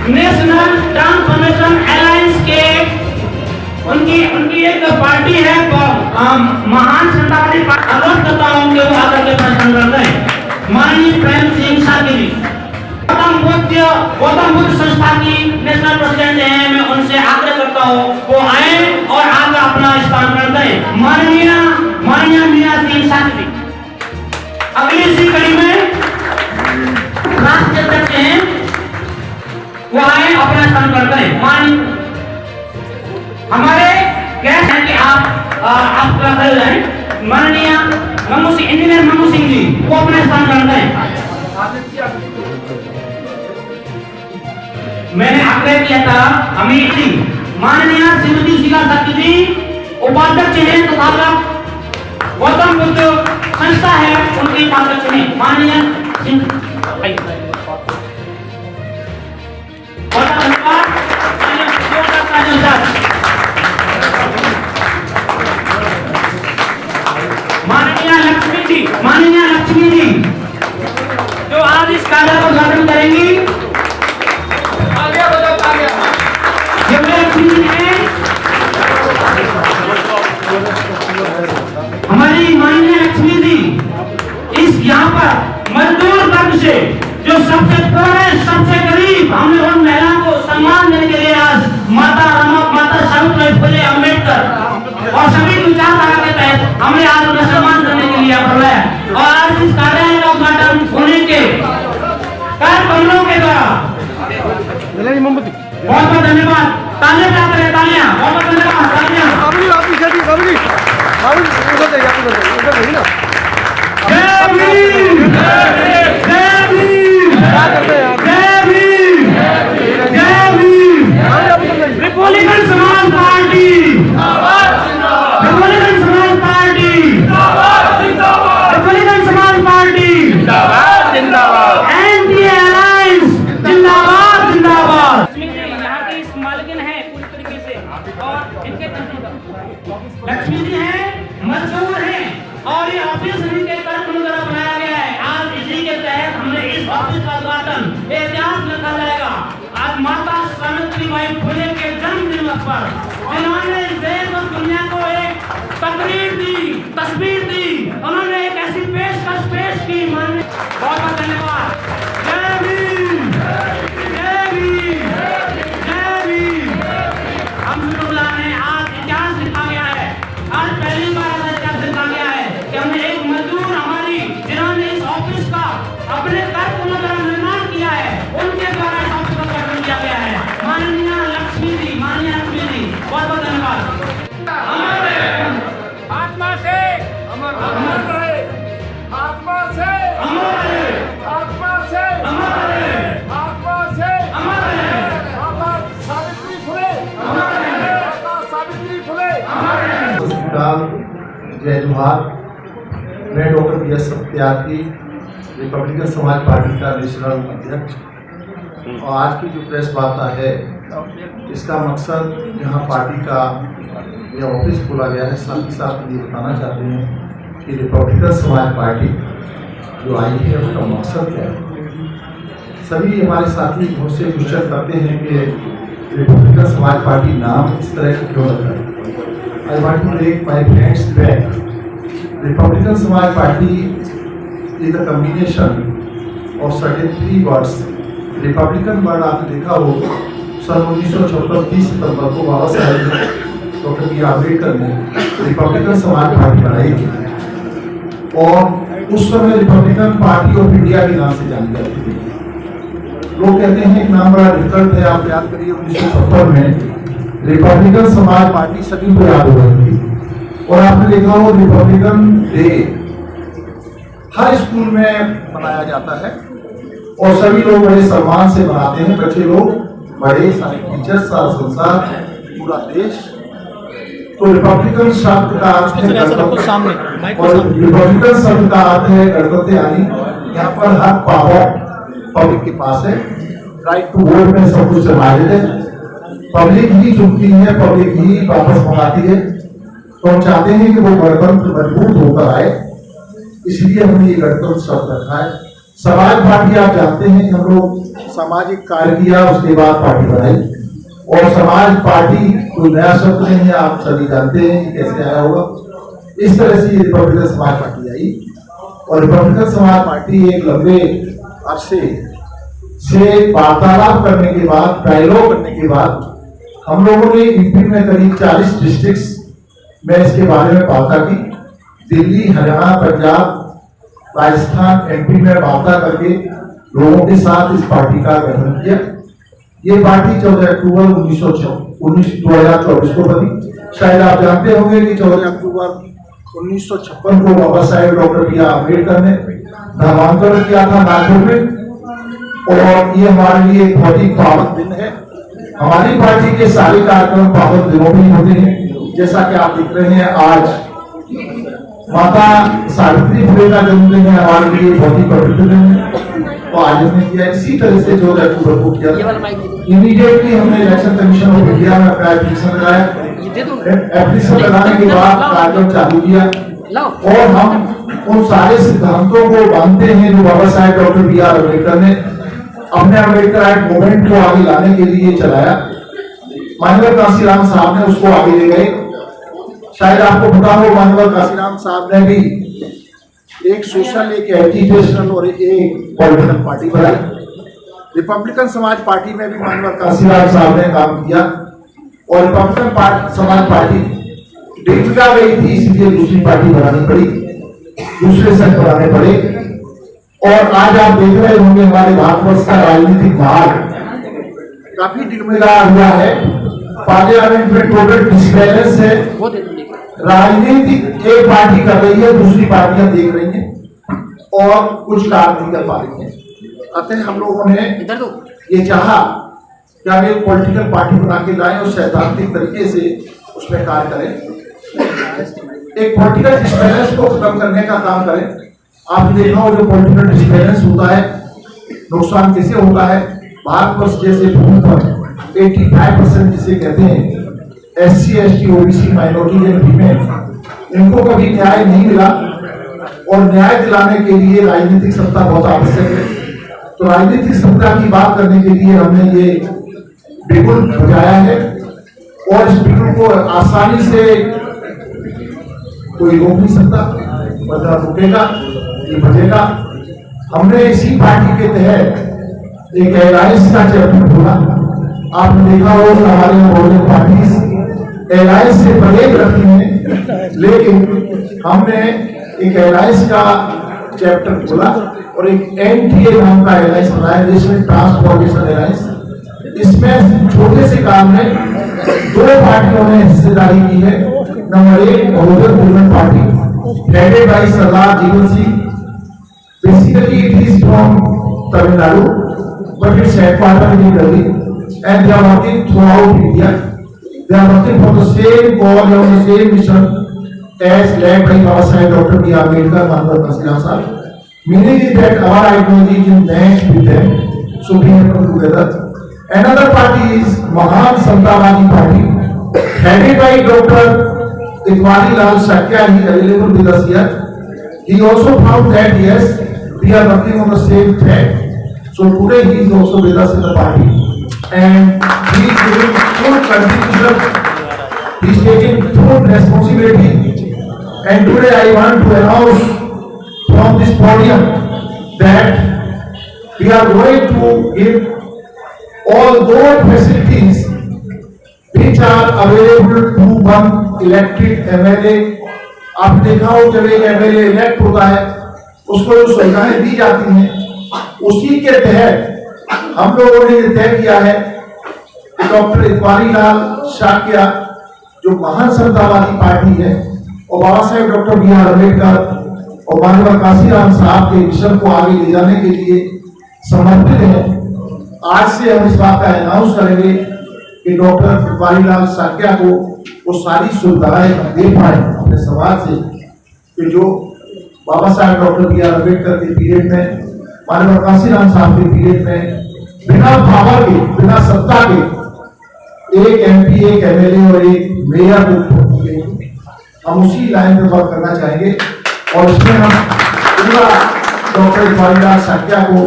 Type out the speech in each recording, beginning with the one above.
National transformation alliance के उनकी एक पार्टी है, महान संतावादी पार्टी। अनुरोध करता हूं कि वो आकर के प्रश्न कर दें। माननीय प्रेम सिंह साथी जी गौतम बुद्ध संस्था की नेशनल प्रेसिडेंट हैं, मैं उनसे आग्रह करता हूं वो आए और आगे अपना स्थान कर दें। माननीय मीना सिंह साथी जी अगली इसी कड़ी में राष्ट्रीय अध्यक्ष हैं, वो आए अपना स्थान कर दें। हमारे गेस्ट हैं कि आप खड़े हो जाएं। माननीय इंजीनियर मंगू सिंह जी वो अपना स्थान कर दें। मैंने आग्रह किया था अमित जी, माननीय श्रीमती शीला सत्य जी उपाध्यक्ष हैं तथा गौतम बुद्ध संस्था है उनके उपाध्यक्ष हैं। माननीय माननीय लक्ष्मी जी जो आज इस कार्य का उद्घाटन करेंगी, हमारी माननीय लक्ष्मी जी इस यहाँ पर मजदूर वर्ग से जो सबसे पुराने सबसे गरीब, हमने उन महिलाओं को सम्मान देने के लिए आज माता सावित्रीबाई फुले अम्बेडकर और सभी विचारधारा के तहत हमने आज उन्हें सम्मान करने के लिए बुलाया और आज इस कार्यालय का उद्घाटन होने के कार्यक्रमों के द्वारा बहुत बहुत धन्यवाद। तालियां प्राप्त करें, तालियां, बहुत बहुत धन्यवाद, तालियां। जय भीम, जय भीम, जय भीम, जय Bhim. Republican Samaj party, Republican Samaj party, Republican Samaj party जिंदाबाद, एनडीए अलायंस जिंदाबाद, जिंदाबाद। यहाँ की इस मालकिन है पूरी तरीके से और इनके लक्ष्मी जी हैं, मजदूर हैं और ये ऑफिस इनके कर्म द्वारा बनाया गया है। आज इसी के तहत हमने इस ऑफिस का उद्घाटन इतिहास लिखा जाएगा। आज माता सावित्रीबाई फुले के जन्मदिन पर जिन्होंने इस देश और दुनिया को एक तकरीर दी, तस्वीर दी, उन्होंने एक ऐसी पेशकश पेश की। माननीय बहुत बहुत धन्यवाद। जय भीम, जय भीम, जय भीम। हम शुक्रिया ने आज इतिहास लिखा गया है, आज पहली बार ऐसा इतिहास लिखा गया है कि हमने एक मजदूर हमारी जिन्होंने इस ऑफिस का अपने कर्म द्वारा निर्माण किया है, उनके द्वारा इस ऑफिस का गठन किया गया है। माननीय लक्ष्मी जी, माननीय लक्ष्मी जी बहुत बहुत धन्यवाद। आत्मा से अमर रहे, आत्मा से अमर रहे, आत्मा से अमर रहे, आत्मा से अमर रहे, माता सावित्री फुले, अमर रहे, माता सावित्री फुले, अमर रहे। जय जोहार। मैं doctor B S Satyarthi, Republican Samaj party का नेशनल अध्यक्ष। और आज की जो प्रेस वार्ता है इसका मकसद यहाँ पार्टी का यह ऑफिस खोला गया है, साथ ही साथ ये बताना चाहते हैं कि रिपब्लिकन समाज पार्टी जो आई है उसका मकसद क्या है। सभी हमारे साथी मुझसे क्वेश्चन करते हैं कि रिपब्लिकन समाज पार्टी नाम इस तरह का क्यों रखा है। I want to take my friends back. Republican Samaj Party is a combination of certain three words. Republican word आपने देखा हो सन 1974 30 सितंबर को बाबा Saheb doctor B R Ambedkar ने रिपब्लिकन समाज पार्टी बनाई थी और उस समय रिपब्लिकन पार्टी ऑफ इंडिया के नाम से जानी जाती थी। लोग कहते हैं एक नाम बड़ा डिफिकल्ट है, आप याद करिए 1970 में रिपब्लिकन समाज पार्टी सभी को याद हो रही थी और आपने देखा हो रिपब्लिकन डे हर स्कूल में मनाया जाता है और सभी लोग बड़े सम्मान से मनाते हैं, बच्चे लोग बड़े, सारे टीचर्स, सारा संसार, पूरा देश। तो रिपब्लिकन शब्द का अर्थ है गणतंत्र और रिपब्लिकन शब्द का अर्थ है गणतंत्र, यानी यहाँ पर हर पावर पब्लिक के पास है। राइट टू वोट में सब कुछ समाहित है, पब्लिक ही चुनती है, पब्लिक ही वापस मंगाती है। तो हम चाहते हैं कि वो गणतंत्र मजबूत होकर आए, इसलिए हमने ये गणतंत्र शब्द रखा है। समाज पार्टी आप जानते हैं कि हम लोग सामाजिक कार्य किया, उसके बाद पार्टी बनाई। और समाज पार्टी कोई नया शब्द नहीं है, आप सभी जानते हैं कि कैसे आया होगा। इस तरह से रिपब्लिकन समाज पार्टी आई और रिपब्लिकन समाज पार्टी एक लंबे अरसे से वार्तालाप करने के बाद, डायलॉग करने के बाद, हम लोगों ने यूपी में करीब 40 डिस्ट्रिक्ट्स में इसके बारे में वार्ता की। दिल्ली, हरियाणा, पंजाब, राजस्थान, एमपी में वार्ता करके लोगों के साथ इस पार्टी का गठन किया। ये पार्टी 14 अक्टूबर 2024 को बनी। शायद आप जानते होंगे कि 14 अक्टूबर 1956 को बाबा Saheb doctor B R Ambedkar ने नामांकन किया था नागपुर में, और ये हमारे लिए एक बहुत ही पावन दिन है। हमारी पार्टी के सारे कार्यक्रम पावन दिनों में होते हैं। जैसा कि आप देख रहे हैं, आज माता सावित्री फुले का जन्मदिन है, हमारे लिए बहुत ही पवित्र दिन है, तो आज हमने किया। इसी तरह से 14 अक्टूबर को किया। इमीडिएटली हमने इलेक्शन कमीशन ऑफ इंडिया में अपना एप्लीकेशन लगाया। एप्लीकेशन लगाने के बाद कार्यक्रम चालू किया, और हम उन सारे सिद्धांतों को मानते हैं जो बाबा Saheb doctor B R Ambedkar ने अपने अम्बेडकर मूवमेंट को आगे लाने के लिए चलाया। मानव काशीराम साहब ने उसको आगे ले गए। शायद आपको पता हो, मानव काशीराम साहब ने भी एक सोशल, एक एजुकेशनल और एक पॉलिटिकल पार्टी बनाई। रिपब्लिकन समाज पार्टी में भी मानव काशीराम साहब ने काम किया, और रिपब्लिकन समाज पार्टी डिग्गा गई थी, इसलिए दूसरी पार्टी बनानी पड़ी, दूसरे संघ बनाने पड़े। और आज आप देख रहे होंगे हमारे भारतवर्ष का राजनीतिक मार्ग काफी डिगमिगा हुआ है। पार्लियामेंट में टोटल डिस्बैलेंस है। राजनीतिक एक पार्टी कर रही है, दूसरी पार्टियां देख रही हैं और कुछ कार्य नहीं कर पा रही हैं। अतः हम लोगों ने ये चाहा कि हम एक पॉलिटिकल पार्टी बना के लाएं और सैद्धांतिक तरीके से उसमें कार्य करें, एक पॉलिटिकल डिस्बैलेंस को खत्म करने का काम करें। आपने देखा हो, जो पॉलिटिकल डिस्बैलेंस होता है, नुकसान कैसे होता है। भारतवर्ष जैसे भूमि पर 85% जिसे कहते हैं SC, ST, OBC, minority and female, इनको कभी न्याय नहीं मिला, और न्याय दिलाने के लिए राजनीतिक सत्ता बहुत आवश्यक है। तो राजनीतिक सत्ता की बात करने के लिए हमने ये बिगुल बजाया है, और इस बिगुल को आसानी से कोई रोक नहीं सकता, बजा रुकेगा, ये बजेगा। हमने इसी पार्टी के तहत एक एलायंस का चैप्टर खोला। आपने देखा हो, हमारे पॉलिटिकल पार्टीज एलायंस से परहेज रखती हैं, लेकिन हमने एक एलायंस का चैप्टर खोला और एक NTA नाम का एलायंस बनाया, जिसमें ट्रांसफॉर्मेशन एलायंस। इसमें छोटे से काम में 2 पार्टियों ने हिस्सेदारी की है। Number 1 Bahujan movement party headed by Sardar Jeevan Singh. Basically it is from Tamil Nadu, but its headquarters in Delhi, and they are working throughout India. They are working for the same cause and the same mission as led by Baba Saheb Dr. B. Ambedkar, Manwar Kaasiram Sahab. Meaning is that our ideology is in match with them, so we have come together. Another party is Mahan Samtawadi Party, headed by Dr. Itwari Lal Shakya. He is available with us here. He also found that yes, we are working on the same track. So today he is also with us in the party, and he is giving full contribution. He is taking full responsibility. And today I want to announce from this podium that we are going to give all those facilities which are available to one elected MLA. आप देखा हो, जब एक MLA elect होता है, उसको जो सुविधाएं दी जाती हैं, उसी के तहत हम लोगों ने ये तय किया है कि डॉक्टर इतवारी लाल शाक्या, जो महान समतावादी पार्टी है, और बाबा Saheb doctor B R Ambedkar और मानव काशीराम साहब के मिशन को आगे ले जाने के लिए समर्पित है। आज से हम इस बात का अनाउंस करेंगे कि डॉक्टर इतवारी लाल शाक्या को वो सारी सुविधाएं दे पाए अपने समाज से, कि जो बाबा Saheb doctor B R Ambedkar के पीरियड में, मानव काशीराम साहब के पीरियड में बिना पावर के, बिना सत्ता के एक MP, एक MLA और एक मेयर को हम उसी लाइन पर वर्क करना चाहेंगे। और इसमें हम पूरा डॉक्टर इकबाल संख्या को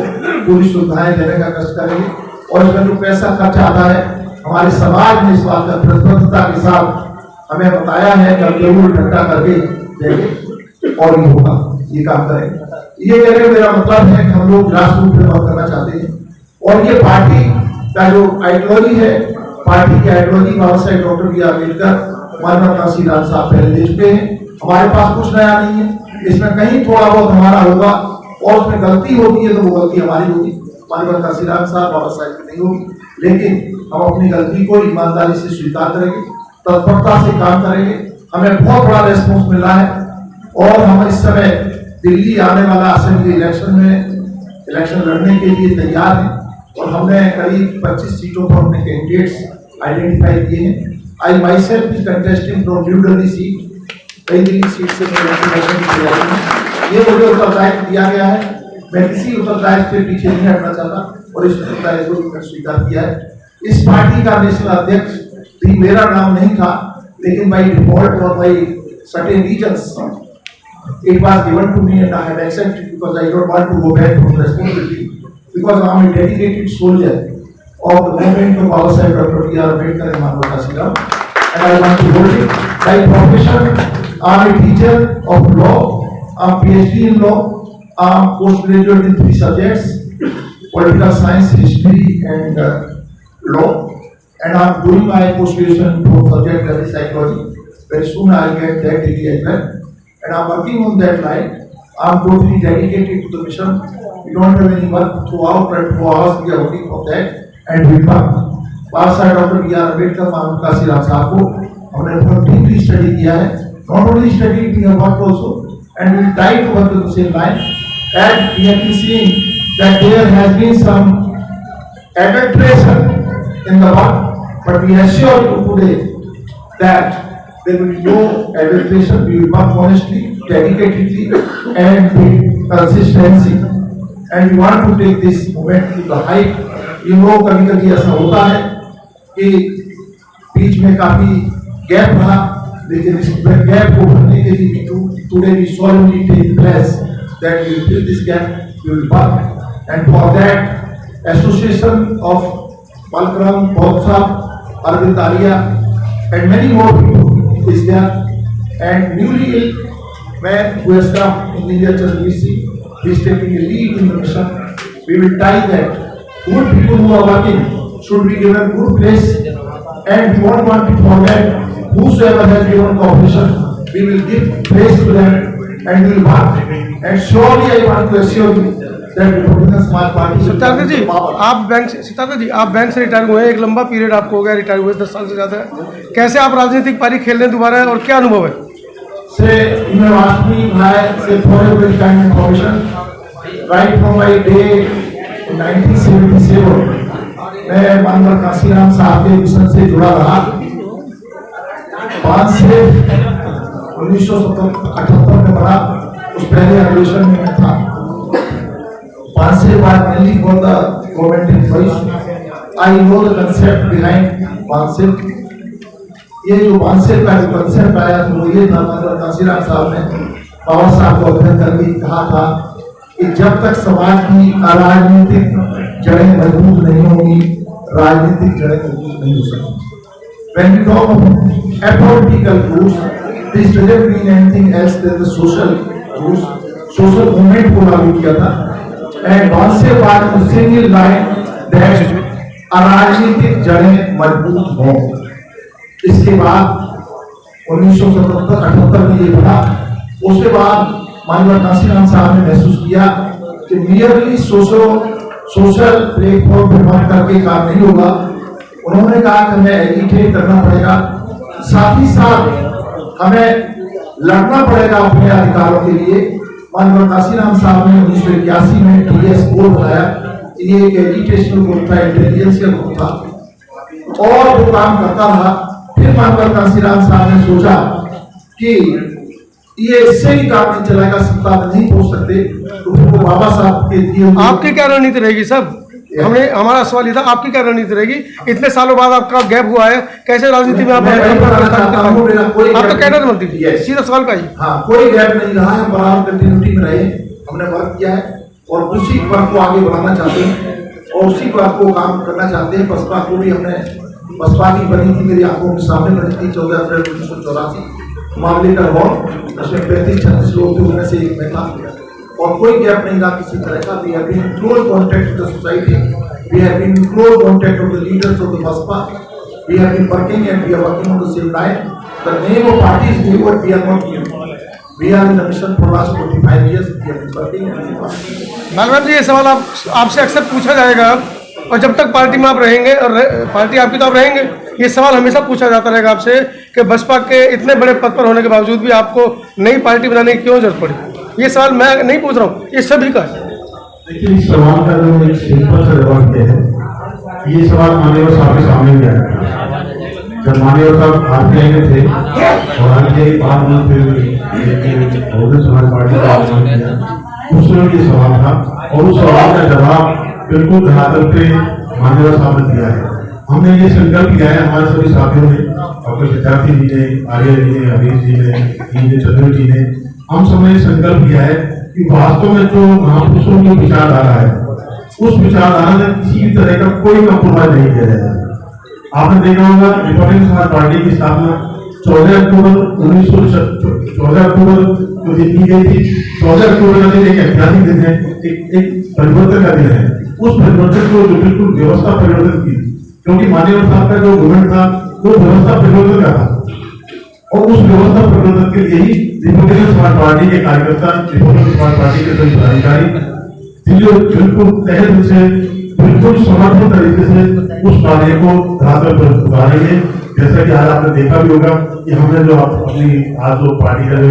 पूरी सुविधाएं देने का कष्ट करेंगे। और इसमें जो पैसा खर्च आता है, हमारे समाज में इस बात का प्रतिबद्धता के साथ हमें बताया है कि हम जरूर इकट्ठा करके देंगे और ये होगा, ये काम करेंगे। ये कहने का मेरा मतलब है कि हम लोग ग्रास रूट पे बात करना चाहते हैं। और ये पार्टी का जो आइडियोलॉजी है, पार्टी की ideology Baba Saheb doctor B R Ambedkar, माननीय काशीराम साहब पहले दे चुके हैं। हमारे पास कुछ नया नहीं है। इसमें कहीं थोड़ा बहुत हमारा होगा और उसमें गलती होती है तो वो गलती हमारी होगी, माननीय काशीराम साहब बाबा साहेब की नहीं होगी। लेकिन हम अपनी गलती को ईमानदारी से स्वीकार करेंगे, तत्परता से काम करेंगे। हमें बहुत बड़ा रेस्पॉन्स मिला है और हम इस समय दिल्ली आने वाला असेंबली इलेक्शन में इलेक्शन लड़ने के लिए तैयार हैं। और हमने करीब 25 सीटों पर अपने कैंडिडेट्स आइडेंटिफाई किए हैं। I myself is contesting from New Delhi seat, नई दिल्ली सीट से मैं इलेक्शन की तैयारी में। ये मुझे उत्तरदायित्व दिया गया है, मैं किसी उत्तरदायित्व से पीछे नहीं हटना चाहता और इस उत्तरदायित्व को मैंने स्वीकार किया है। इस पार्टी का नेशनल अध्यक्ष भी मेरा नाम नहीं था, लेकिन बाई डिफॉल्ट और by certain reasons it was given to me and I have accepted because I don't want to go back from responsibility, because I am a dedicated soldier of the movement of Baba Saheb Dr. B. R. Ambedkar and Manavata Kaasiram, and I want to hold it. By profession, I am a teacher of law, I am PhD in law, I am postgraduate in 3 subjects, political science, history and law, and I am doing my post-graduation in 4 subjects, that is psychology. Very soon I will get that degree as well. And I'm working on that line. I'm totally dedicated to the mission. We don't have any work throughout 24 hours. We are working for that. And we work. Baba Saheb doctor B R Ambedkar, माननीय काशीराम साहब को हमने बहुत deeply study किया है. Not only studied, we have worked also, and we try to work on the same line. And we have been seeing that there has been some adulteration in the work, but we assure you today that there will be no adulteration. We will work honestly, dedicatedly, and with consistency. And we want to take this movement to the height. You know, कभी-कभी ऐसा होता है कि बीच में काफी gap रहा, लेकिन इस गैप को भरने के लिए today we solemnly take pledge that we will fill this gap. We will work, and for that, association of Balkaram, Baudsab, Arvind Arya, and many more people is there, and newly ill man who has come, Engineer Chandraveer Singh, he is taking a lead in the mission. We will tie that. Good people who are working should be given good place, and we won't want to forget whosoever has given cooperation, we will give place to them and we will work. And surely I want to assure you that Republican समाज party Siddharth जी, आप bank से retire हुए हैं, एक लंबा period आपको हो गया रिटायर हुए, 10 साल से ज़्यादा है। कैसे आप राजनीतिक पारी खेल रहे हैं दोबारा और क्या अनुभव है? You have asked me for a very kind information. Right from my day in 1977, मैं माननीय काशीराम साहब के मिशन से जुड़ा रहा। 5 से 1978 में बना, उस पहले अधिवेशन में मैं था। 5 से बाद mainly for the government employees. I know the concept behind 5 से। ये जो 5 से का जो concept आया तो वो ये था, माननीय काशीराम साहब ने बाबा साहब को अध्ययन करके कहा था कि जब तक समाज की राजनीतिक जड़ें मजबूत नहीं होंगी, राजनीतिक जड़ें मजबूत नहीं हो सकती। When we talk of apolitical roots, this doesn't mean anything else than the social roots. Social movement को लागू किया था, and once से बाद a single line that राजनीतिक जड़ें मजबूत हों। इसके बाद 1977-78 में ये बना। उसके बाद माननीय काशीराम साहब ने महसूस किया कि मियरली सोशल प्लेटफॉर्म पर बात करके काम नहीं होगा। उन्होंने कहा कि हमें एजुकेट करना पड़ेगा, साथ ही साथ हमें लड़ना पड़ेगा अपने अधिकारों के लिए। माननीय काशीराम साहब ने 1981 में TS कोड बनाया। ये एक एजुकेशनल ग्रुप था, इंटेलिजेंशियल ग्रुप था, और वो काम करता रहा। फिर माननीय काशीराम साहब ने सोचा कि ये इससे ही काम नहीं चलेगा, सत्ता में नहीं पहुंच सकते, तो वो बाबा साहब के दिए। आपकी क्या रणनीति रहेगी सब? हमारा सवाल ये था, आपकी क्या रणनीति रहेगी? इतने सालों बाद आपका गैप हुआ है, कैसे राजनीति में आप तो कैडर मंत्री थी, सीधा सवाल का ही। हाँ, कोई गैप नहीं रहा है, बराबर कंटिन्यूटी में रहे, हमने वर्क किया है। और उसी वर्ग को आगे बढ़ाना चाहते हैं और उसी वर्ग को काम करना चाहते हैं। बसपा को भी हमने, बसपा की बनी थी, मेरी आंखों के सामने बनी थी 14 अप्रैल 1984 मामले का हॉल, उसमें 35-36 लोग थे, उनमें से एक मैं था और कोई गैप नहीं था किसी तरह का। We have been in close contact with the society, we have been in close contact with the leaders of the Baspa, we have been working and we are working on the same line. The name of party is new but we are not new, we are in the mission for last 45 years, we have been working and Nagaraj ji, ये सवाल आपसे अक्सर पूछा जाएगा और जब तक party में आप रहेंगे और पार्टी आपकी तो आप रहेंगे, ये सवाल हमेशा पूछा जाता रहेगा आपसे कि बसपा के इतने बड़े पद पर होने के बावजूद भी आपको नई पार्टी बनाने की क्यों जरूरत पड़ी। ये सवाल मैं नहीं पूछ रहा हूँ, ये सभी का है। देखिए, इस सवाल का जो एक सिंपल सा जवाब है, ये सवाल माननीय साहब के सामने भी आया जब माननीय साहब आरपीआई में थे और आरपीआई के बाद में फिर बहुजन समाज पार्टी का आह्वान किया, उस समय ये सवाल था और उस सवाल का जवाब बिल्कुल धरातल पे माननीय साहब ने दिया है। हमने ये संकल्प किया है, हमारे सभी साथियों ने, डॉक्टर सिद्धार्थी जी ने, आर्य जी ने, हरीश जी ने, चंद्र जी ने, हम सबने ये संकल्प किया है कि वास्तव में जो महापुरुषों की विचारधारा है, उस विचारधारा में किसी भी तरह का कोई कंप्रोमाइज नहीं किया जाएगा। आपने देखा होगा रिपब्लिकन समाज पार्टी की स्थापना 14 अक्टूबर 14 जो दिन की गई थी, 14 अक्टूबर का दिन एक ऐतिहासिक दिन है, एक परिवर्तन का दिन है। उस परिवर्तन को जो बिल्कुल व्यवस्था परिवर्तन की, क्योंकि माननीय साहब का जो गवर्नमेंट था वो व्यवस्था परिवर्तन का था और उस व्यवस्था परिवर्तन के लिए ही रिपब्लिकन समाज पार्टी के कार्यकर्ता, रिपब्लिकन समाज पार्टी के सभी पदाधिकारी बिल्कुल तहे दिल से, बिल्कुल समर्पित तरीके से उस कार्य को धरातल पर उतारेंगे। जैसा कि आज आपने देखा भी होगा कि हमने जो अपनी आज जो पार्टी का जो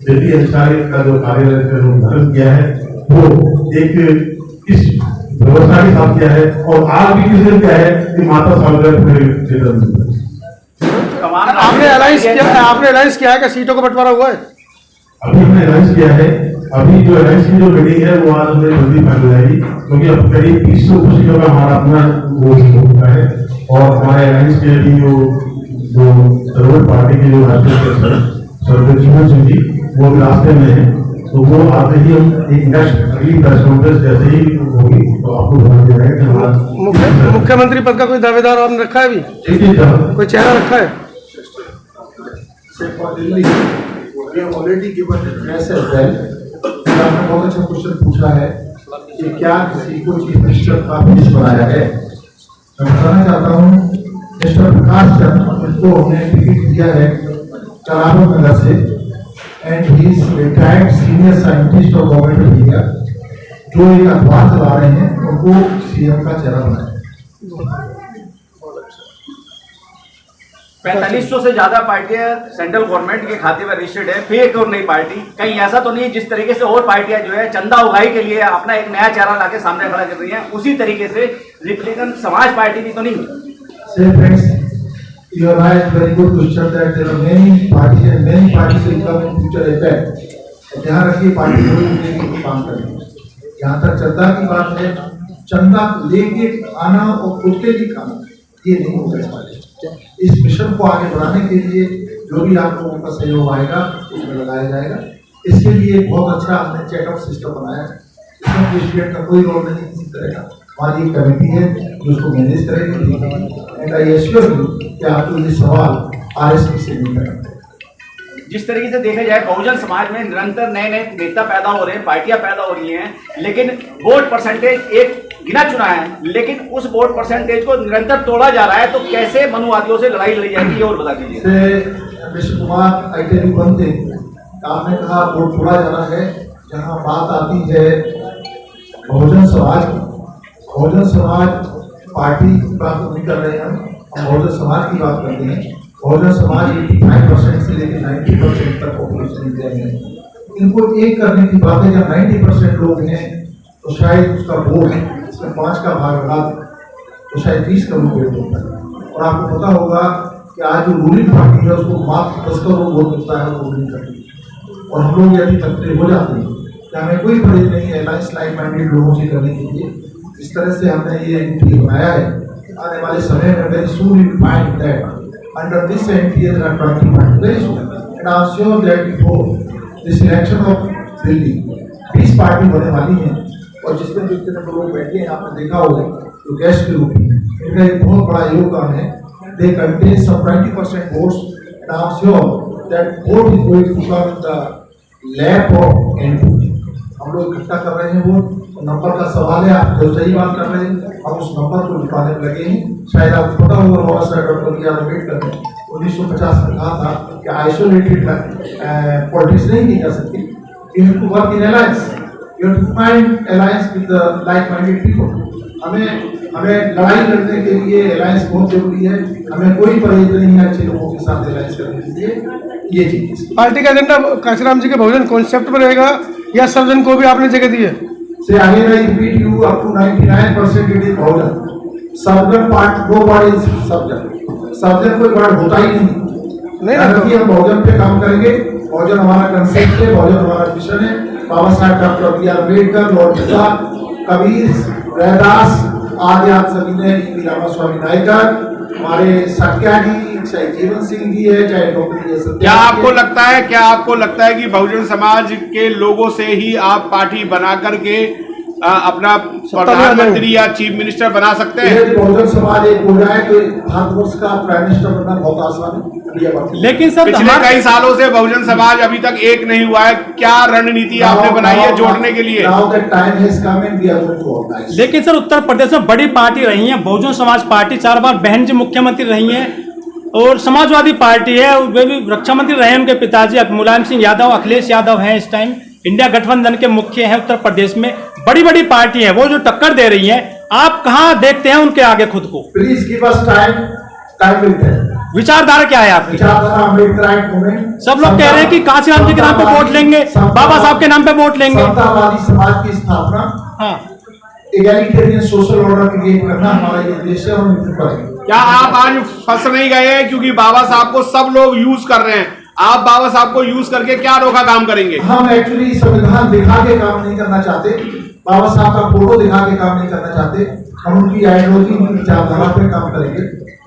दिल्ली अधिकारी का जो कार्यालय का जो उद्घाटन किया है, वो एक इस व्यवस्था के साथ किया है और आज भी किस दिन क्या है कि माता सागर आपने अलायंस किया है कि सीटों का बंटवारा हुआ है? अभी हमने अलायंस किया है। अभी जो अलायंस की जो मीटिंग है वो आज हमें जल्दी फाइनल जाएगी, क्योंकि अब करीब 20 सीटों का हमारा अपना वो हो चुका है और हमारे अलायंस के भी जो सर्वोच्च पार्टी के जो राष्ट्रीय सर्वजीवन सिंह जी वो भी रास्ते में है, तो वो आते ही हम एक नेक्स्ट अगली प्रेस कॉन्फ्रेंस जैसे ही होगी तो आपको बता दिया जाएगा। मुख्यमंत्री पद का कोई दावेदार आपने रखा है? अभी कोई चेहरा रखा है? Already given address as well. आपने बहुत अच्छा क्वेश्चन पूछा है कि क्या किसी को चीफ मिनिस्टर का पीस बनाया है। मैं बताना चाहता हूँ मिस्टर प्रकाश चंद्र, जिनको हमने टिकट दिया है चराबो नगर से, and he is retired senior scientist of government of India, जो एक अखबार चला रहे हैं, उनको सीएम का चेहरा बनाया। 4500 से ज्यादा पार्टियां सेंट्रल गवर्नमेंट के खाते में रजिस्टर्ड है, फेक और नई पार्टी। कहीं ऐसा तो नहीं जिस तरीके से और पार्टियां जो है चंदा उगाही के लिए अपना एक नया चेहरा लाके सामने खड़ा कर रही हैं, उसी तरीके से रिपब्लिकन समाज पार्टी भी तो नहीं। You are right, very good question that there are many parties and many parties will come in future effect. ध्यान रखिए, पार्टी कोई काम करें। यहाँ तक चंदा की बात है, चंदा लेके आना और खुद के लिए खाना ये नहीं होगा इस पार्टी। इस मिशन को आगे बढ़ाने के लिए जो भी आप लोगों का सहयोग आएगा उसमें लगाया जाएगा। इसके लिए बहुत अच्छा हमने चेकअप सिस्टम बनाया है, इसमें प्रेसिडेंट का कोई रोल नहीं किसी तरह का। हमारी एक कमेटी है जो उसको मैनेज करेगी एंड आई एश्योर यू कि आपको ये सवाल आरएसपी से नहीं करना। जिस तरीके से देखा जाए बहुजन समाज में निरंतर नए नए नेता पैदा हो रहे हैं, पार्टियां पैदा हो रही हैं, लेकिन वोट परसेंटेज एक गिना चुना है, लेकिन उस वोट परसेंटेज को निरंतर तोड़ा जा रहा है। तो कैसे मनुवादियों से लड़ाई लड़ी जाएगी, ये और बता दीजिए। Mister Kumar, I tell you one thing, आपने कहा वोट तोड़ा जा रहा है। जहाँ बात आती है बहुजन समाज की, बहुजन समाज पार्टी की बात नहीं कर रहे हैं हम बहुजन समाज की बात करते हैं। बहुजन समाज 85% से लेकर 90% तक पॉपुलेशन इंडिया में, इनको एक करने की बात है। जब 90% लोग हैं तो शायद उसका वोट इसमें 5 का भाग लगा तो शायद 30 करोड़ वोट होता है। और आपको पता होगा कि आज जो रूलिंग पार्टी है उसको मात्र 10 करोड़ वोट मिलता है रूलिंग करती है। और हम लोग यदि तकलीफ हो जाते हैं कि हमें कोई परहेज नहीं है अलायंस लाइक माइंडेड लोगों से करने के लिए। इस तरह से हमने ये एनटीए बनाया है। आने वाले समय में very soon you find that under this NDA there are 20 party very soon, and I am sure that before this election of Delhi 20 party होने वाली हैं और जिसमें जितने लोग बैठे हैं आपने देखा होगा तो गेस्ट के रूप में इनका एक बहुत बड़ा योगदान है। They contain some 20% votes and I am sure that vote is going to come in the lap of NP। हम लोग इकट्ठा कर रहे हैं वोट, नंबर का सवाल है, आप जो सही बात कर रहे हैं, हम उस नंबर को जुटाने में लगे हैं। शायद आपको पता होगा बाबा Sahab doctor B R Ambedkar ने 1950 में कहा था कि आइसोलेटेड पॉलिटिक्स नहीं की जा सकती, you have to work in alliance, you have to find alliance with the like minded people. हमें लड़ाई लड़ने के लिए अलायंस बहुत जरूरी है, हमें कोई परहेज नहीं है अच्छे लोगों के साथ अलायंस करने के लिए। ये चीज पार्टी का एजेंडा काशीराम जी के बहुजन कॉन्सेप्ट पर रहेगा या सर्वजन को भी आपने जगह दी है? से आगे I repeat you up to 99% it is Bahujan. Sarvajan part no part is सर्वजन, सर्वजन कोई पार्ट होता ही नहीं। हम बहुजन पे काम करेंगे, बहुजन हमारा कंसेप्ट है, बहुजन हमारा मिशन है। Baba Sahab doctor B R Ambedkar, lord Buddha, Kabir, Raidas आदि आप सभी ने, रामास्वामी नायकर, हमारे सत्या जी, चाहे जीवन सिंह जी है, चाहे डॉक्टर। क्या आपको लगता है कि बहुजन समाज के लोगों से ही आप पार्टी बना करके अपना प्रधानमंत्री या चीफ मिनिस्टर बना सकते हैं? बहुजन समाज एक हो जाए तो भारतवर्ष का प्राइम मिनिस्टर बनना बहुत आसान है। लेकिन सर पिछले कई सालों से बहुजन समाज अभी तक एक नहीं हुआ है, क्या रणनीति आपने बनाई है जोड़ने के लिए? लेकिन सर उत्तर प्रदेश में बड़ी पार्टी रही है बहुजन समाज पार्टी, 4 बार बहन जी मुख्यमंत्री रही हैं, और समाजवादी पार्टी है, वे भी रक्षा मंत्री रहे, उनके पिताजी मुलायम सिंह यादव, अखिलेश यादव हैं इस टाइम इंडिया गठबंधन के मुख्य हैं उत्तर प्रदेश में। बड़ी बड़ी पार्टी है वो जो टक्कर दे रही हैं, आप कहां देखते हैं उनके आगे खुद को? प्लीज गिव अस टाइम मिलता है। विचारधारा क्या है आपकी? सब लोग कह रहे हैं कि काशीराम जी के नाम पे वोट लेंगे, बाबा साहब के नाम पे वोट लेंगे। समतावादी समाज की स्थापना, हाँ, एगैलिटेरियन सोशल ऑर्डर क्रिएट करना हमारा ये देश है और हम क्या आप आज फंस नहीं गए हैं क्योंकि बाबा साहब को सब लोग यूज कर रहे हैं? आप बाबा साहब को यूज करके क्या अनोखा काम करेंगे? हम एक्चुअली संविधान दिखा के काम नहीं करना चाहते, बाबा साहब का फोटो दिखा के काम नहीं करना चाहते, हम उनकी आइडियोलॉजी, उनकी विचारधारा पे काम करेंगे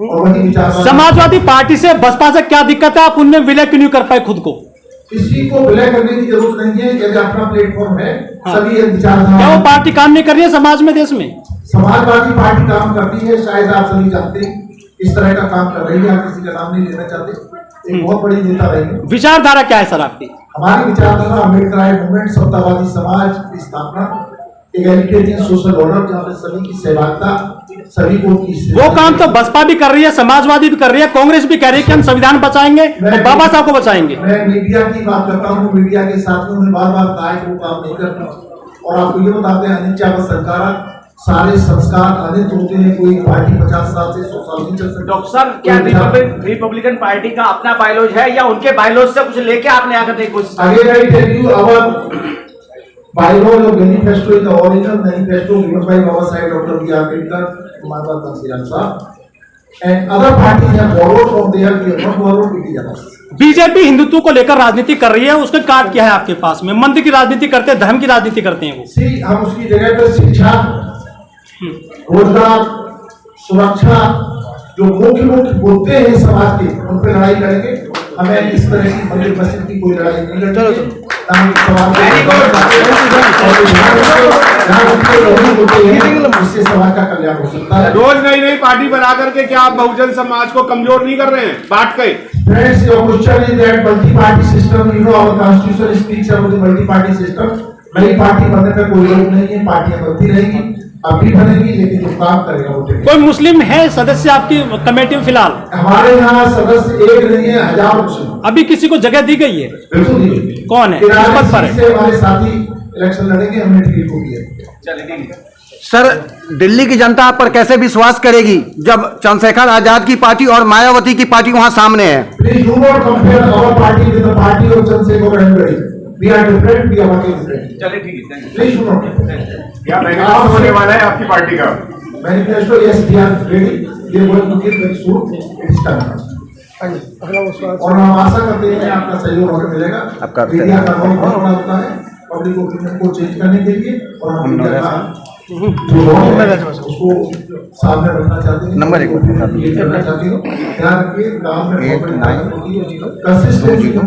और वही विचारधारा। समाजवादी पार्टी से बसपा से क्या दिक्कत है? आप उनमें विलय क्यों नहीं कर पाए खुद को? किसी को विलय करने की जरूरत नहीं है, यदि अपना प्लेटफॉर्म है। हाँ। सभी एक विचारधारा। क्या वो पार्टी काम नहीं कर रही है समाज में, देश में? समाजवादी पार्टी काम करती है, शायद आप सभी जानते हैं इस तरह का काम कर रही है, आप किसी का नाम नहीं लेना चाहते, एक बहुत बड़ी नेता रहेगी। विचारधारा क्या है सर आपकी? हमारी विचारधारा अम्बेडकर मूवमेंट, समतावादी समाज की स्थापना, एगैलिटेरियन सोशल ऑर्डर जहाँ पे सभी की सहभागिता, सभी को वो काम तो बसपा भी कर रही है, समाजवादी भी कर रही है, कांग्रेस भी कह रही है कि हम संविधान बचाएंगे और बाबा साहब को बचाएंगे। मैं मीडिया की बात करता हूँ, मीडिया के साथियों ने बार बार कहा है कि वो काम नहीं करता, और आपको ये बताते हैं अनिच्छा व सरकार सारे संस्कार अनित होते हैं, कोई पार्टी 50 साल से 100 साल नहीं चल सकती। डॉक्टर साहब, क्या रिपब्लिकन पार्टी का अपना बायलॉज है या उनके बायलॉज से कुछ लेके आपने आकर देखी कोशिश? Again I tell you, our bylaws or manifesto is the original manifesto given by Baba Saheb Dr. B. R. Ambedkar, Mata Tansiran Saab, and other parties have borrowed from there, we have not borrowed, it is ours. BJP Hindutva को लेकर राजनीति कर रही है, उसका card क्या है आपके पास में? मंदिर की राजनीति करते हैं, धर्म की राजनीति करते हैं वो। सी, हम उसकी जगह पर शिक्षा, रोजगार, सुरक्षा, जो मुख्य बोलते हैं समाज के, उन पर लड़ाई करेंगे। हमें इस तरह की मंदिर मस्जिद की कोई लड़ाई नहीं करनी है। इससे समाज का कल्याण हो सकता है। रोज नई नई पार्टी बना करके क्या आप बहुजन समाज को कमजोर नहीं कर रहे हैं बांट के? Friends, your question is that multi-party system, you know, our constitution speaks about the multi-party system. नई पार्टी बनने का कोई रोक नहीं है, पार्टियां बनती रहेगी, अभी बनेगी, लेकिन जो काम करेगा वो देखेगा। कोई मुस्लिम है सदस्य आपकी कमेटी में फिलहाल? हमारे यहाँ सदस्य एक नहीं है, 1000 मुस्लिम। अभी किसी को जगह दी गई है? बिल्कुल दी गई। कौन है? किस पद पर है? हमारे साथी इलेक्शन लड़ेंगे, हमने टिकट को दिया। सर, दिल्ली की जनता आप पर कैसे विश्वास करेगी जब चंद्रशेखर आजाद की पार्टी और मायावती की पार्टी वहां सामने है? Please do not compare our party with the party of Chandrasekhar and Anybody. We are different, we are working different. चलिए ठीक है, Please do not compare. क्या मैनिफेस्टो होने वाला है आपकी पार्टी का? Manifesto, yes, we are ready. We are going to give very soon. It is time. और हम आशा करते हैं आपका सहयोग हमें मिलेगा। मीडिया का रोल बहुत बड़ा होता है पब्लिक ओपिनियन को चेंज करने के लिए, और हम मीडिया का जो रोल है उसको सामने रखना चाहते हैं। नंबर 1 करना चाहती हूँ। ध्यान रखिए, काम में कंसिस्टेंसी को